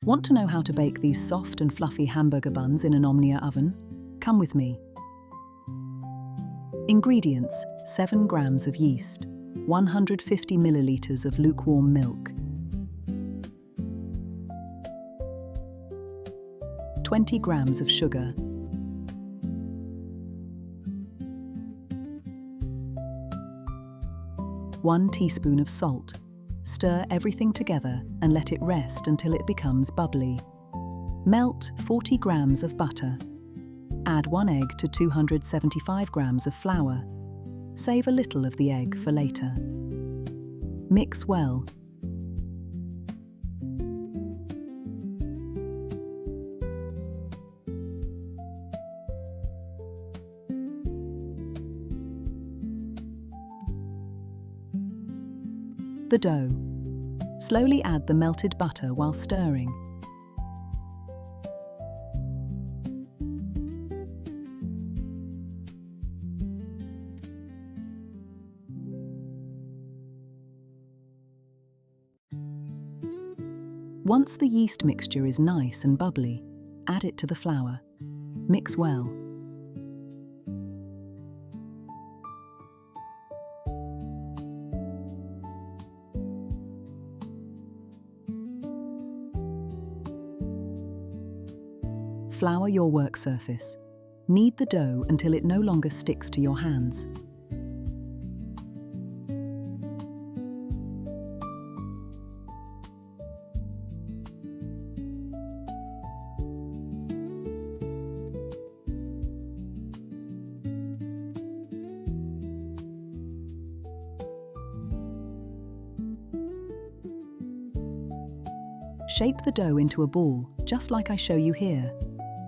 Want to know how to bake these soft and fluffy hamburger buns in an Omnia oven? Come with me. Ingredients: 7 grams of yeast, 150 milliliters of lukewarm milk, 20 grams of sugar, 1 teaspoon of salt. Stir everything together and let it rest until it becomes bubbly. Melt 40 grams of butter. Add 1 egg to 275 grams of flour. Save a little of the egg for later. Mix well. The dough. Slowly add the melted butter while stirring. Once the yeast mixture is nice and bubbly, add it to the flour. Mix well. Flour your work surface. Knead the dough until it no longer sticks to your hands. Shape the dough into a ball, just like I show you here.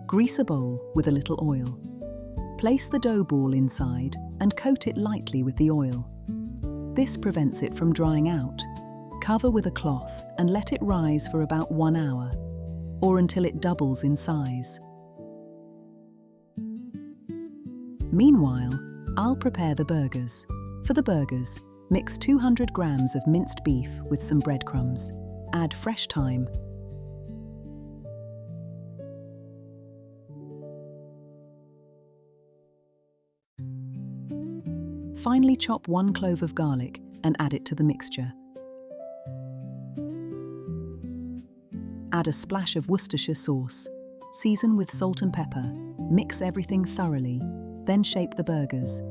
Grease a bowl with a little oil. Place the dough ball inside and coat it lightly with the oil. This prevents it from drying out. Cover with a cloth and let it rise for about 1 hour, or until it doubles in size. Meanwhile, I'll prepare the burgers. For the burgers, mix 200 grams of minced beef with some breadcrumbs. Add fresh thyme. Finely chop 1 clove of garlic and add it to the mixture. Add a splash of Worcestershire sauce. Season with salt and pepper. Mix everything thoroughly. Then shape the burgers.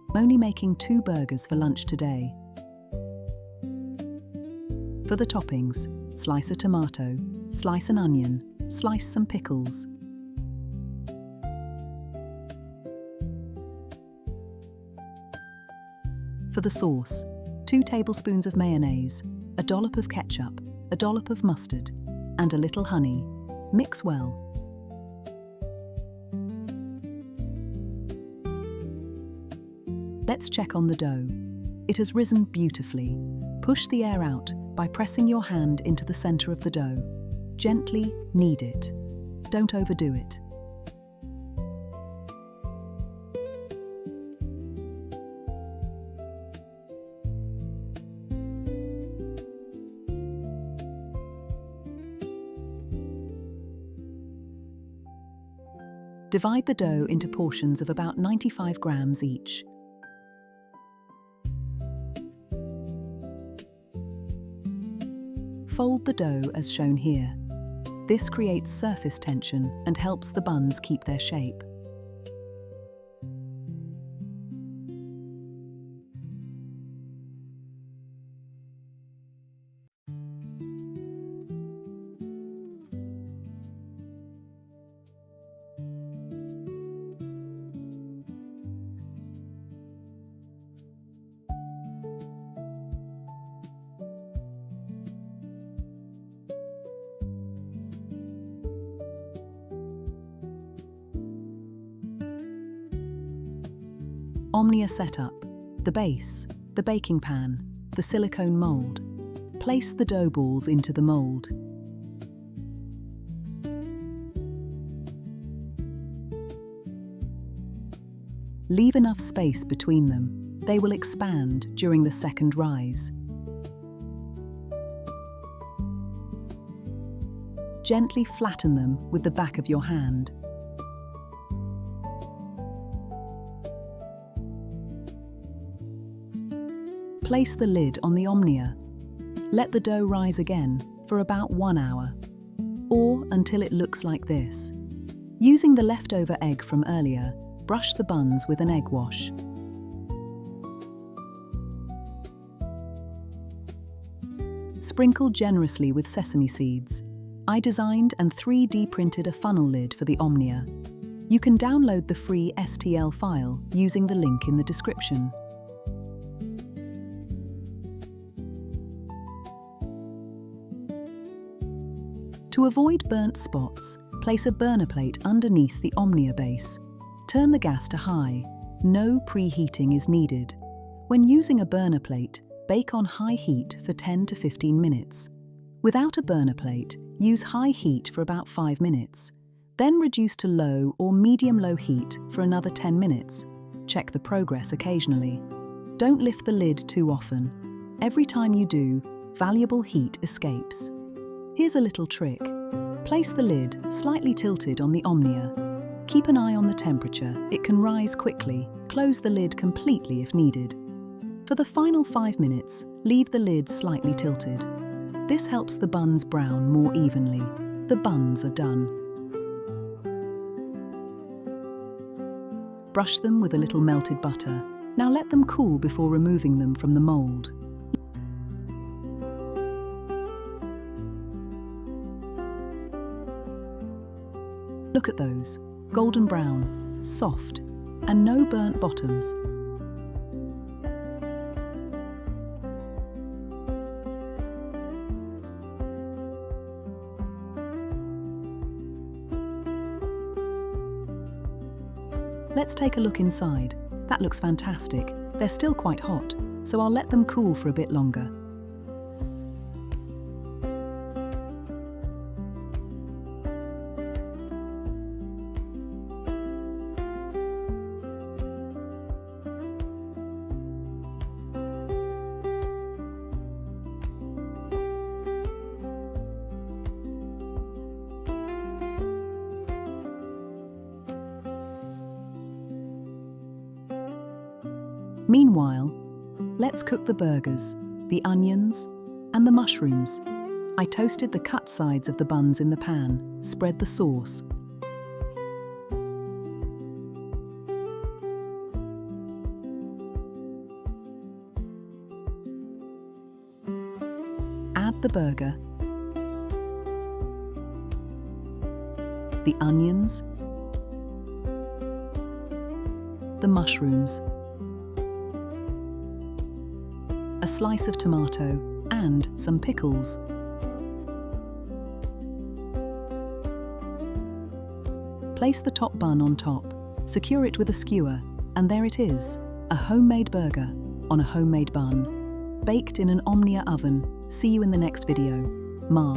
I'm only making 2 burgers for lunch today. For the toppings, slice a tomato, slice an onion, slice some pickles. For the sauce, 2 tablespoons of mayonnaise, a dollop of ketchup, a dollop of mustard, and a little honey. Mix well. Let's check on the dough. It has risen beautifully. Push the air out by pressing your hand into the center of the dough. Gently knead it. Don't overdo it. Divide the dough into portions of about 95 grams each. Fold the dough as shown here. This creates surface tension and helps the buns keep their shape. Omnia setup: the base, the baking pan, the silicone mold. Place the dough balls into the mold. Leave enough space between them. They will expand during the second rise. Gently flatten them with the back of your hand. Place the lid on the Omnia. Let the dough rise again for about 1 hour, or until it looks like this. Using the leftover egg from earlier, brush the buns with an egg wash. Sprinkle generously with sesame seeds. I designed and 3D printed a funnel lid for the Omnia. You can download the free STL file using the link in the description. To avoid burnt spots, place a burner plate underneath the Omnia base. Turn the gas to high. No preheating is needed. When using a burner plate, bake on high heat for 10 to 15 minutes. Without a burner plate, use high heat for about 5 minutes. Then reduce to low or medium-low heat for another 10 minutes. Check the progress occasionally. Don't lift the lid too often. Every time you do, valuable heat escapes. Here's a little trick. Place the lid slightly tilted on the Omnia. Keep an eye on the temperature. It can rise quickly. Close the lid completely if needed. For the final 5 minutes, leave the lid slightly tilted. This helps the buns brown more evenly. The buns are done. Brush them with a little melted butter. Now let them cool before removing them from the mold. Look at those, golden brown, soft, and no burnt bottoms. Let's take a look inside. That looks fantastic. They're still quite hot, so I'll let them cool for a bit longer. Meanwhile, let's cook the burgers, the onions, and the mushrooms. I toasted the cut sides of the buns in the pan. Spread the sauce. Add the burger, the onions, the mushrooms, a slice of tomato, and some pickles. Place the top bun on top, secure it with a skewer, and there it is, a homemade burger on a homemade bun, baked in an Omnia oven. See you in the next video. Ma.